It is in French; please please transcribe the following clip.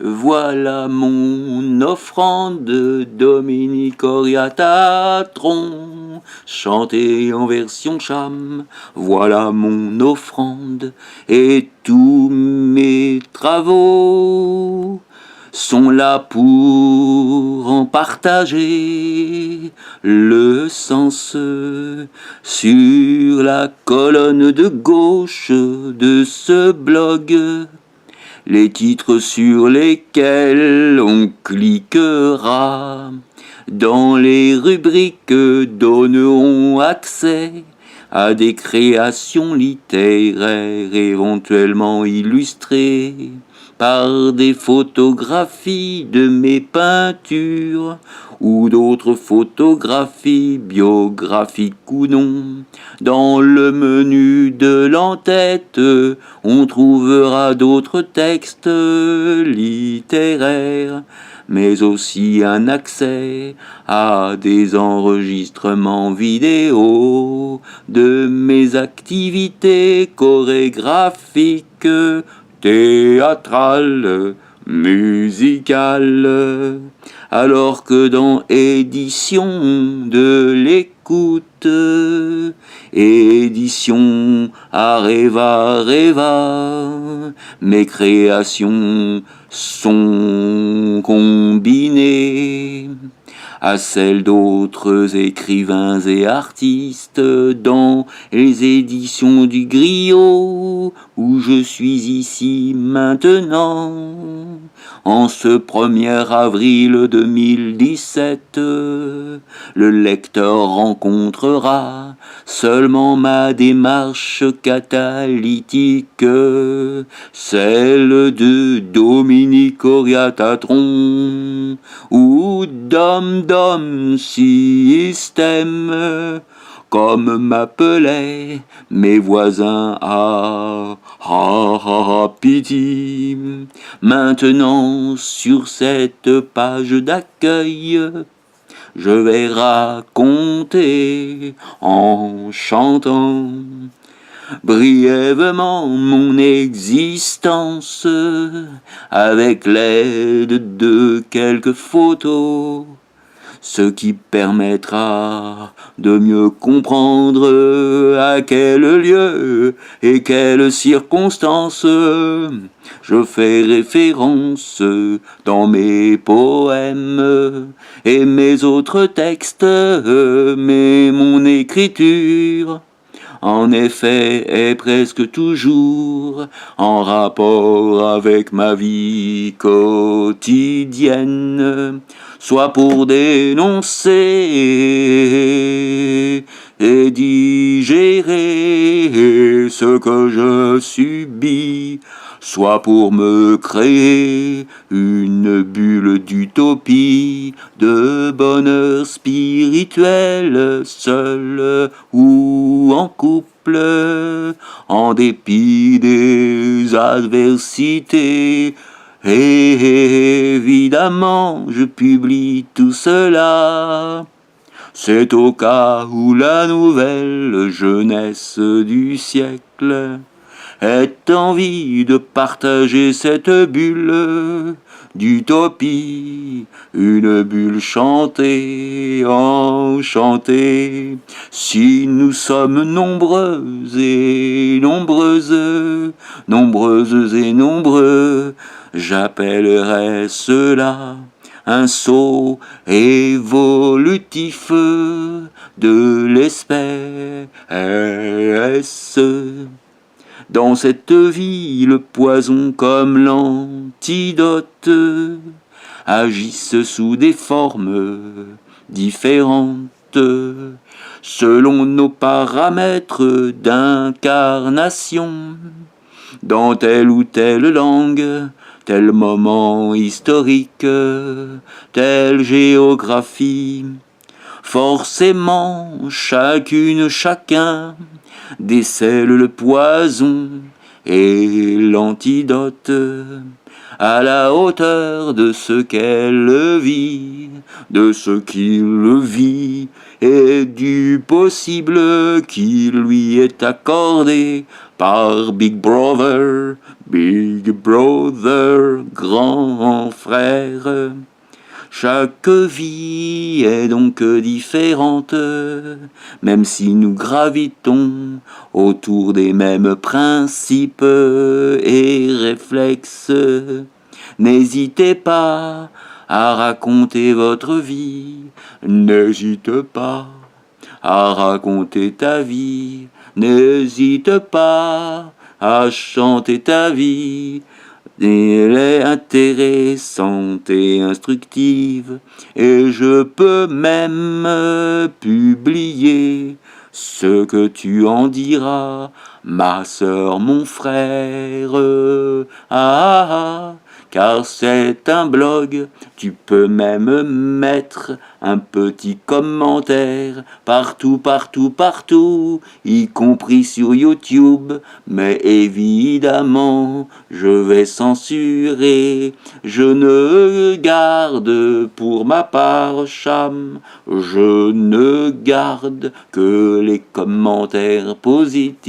Voilà mon offrande, Dominique Oriatatron, chantée en version cham. Voilà mon offrande, et tous mes travaux sont là pour en partager le sens sur la colonne de gauche de ce blog. Les titres sur lesquels on cliquera dans les rubriques donneront accès à des créations littéraires éventuellement illustrées par des photographies de mes peintures ou d'autres photographies biographiques ou non. Dans le menu de l'entête, on trouvera d'autres textes littéraires, mais aussi un accès à des enregistrements vidéo de mes activités chorégraphiques, théâtrales, musicales, alors que dans édition de l'écoute, édition Areva Reva, mes créations sont combinées à celles d'autres écrivains et artistes dans les éditions du Griot, où je suis ici maintenant. En ce 1er avril 2017, le lecteur rencontrera seulement ma démarche catalytique, celle de Dominique Oriatatron, ou Dom Système, comme m'appelaient mes voisins à Pity. Maintenant, sur cette page d'accueil, je vais raconter en chantant brièvement mon existence avec l'aide de quelques photos, ce qui permettra de mieux comprendre à quel lieu et quelles circonstances je fais référence dans mes poèmes et mes autres textes, mais mon écriture en effet est presque toujours en rapport avec ma vie quotidienne, soit pour dénoncer et digérer ce que je subis, soit pour me créer une bulle d'utopie, de bonheur spirituel, seul ou en couple, en dépit des adversités. Et évidemment, je publie tout cela. C'est au cas où la nouvelle jeunesse du siècle ait envie de partager cette bulle d'utopie, une bulle chantée, enchantée. Si nous sommes nombreuses et nombreuses, nombreuses et nombreux, j'appellerais cela un saut évolutif de l'espèce. Dans cette vie, le poison comme l'antidote agissent sous des formes différentes selon nos paramètres d'incarnation dans telle ou telle langue, tel moment historique, telle géographie. Forcément, chacune, chacun décèle le poison et l'antidote à la hauteur de ce qu'elle vit, de ce qu'il vit et du possible qui lui est accordé par Big Brother, grand frère. Chaque vie est donc différente, même si nous gravitons autour des mêmes principes et réflexes. N'hésitez pas à raconter votre vie, n'hésite pas à raconter ta vie, n'hésite pas à chanter ta vie. Elle est intéressante et instructive, et je peux même publier ce que tu en diras, ma sœur, mon frère. Car c'est un blog, tu peux même mettre un petit commentaire partout, partout, partout, y compris sur YouTube, mais évidemment, je vais censurer. Je ne garde pour ma part, Cham, je ne garde que les commentaires positifs.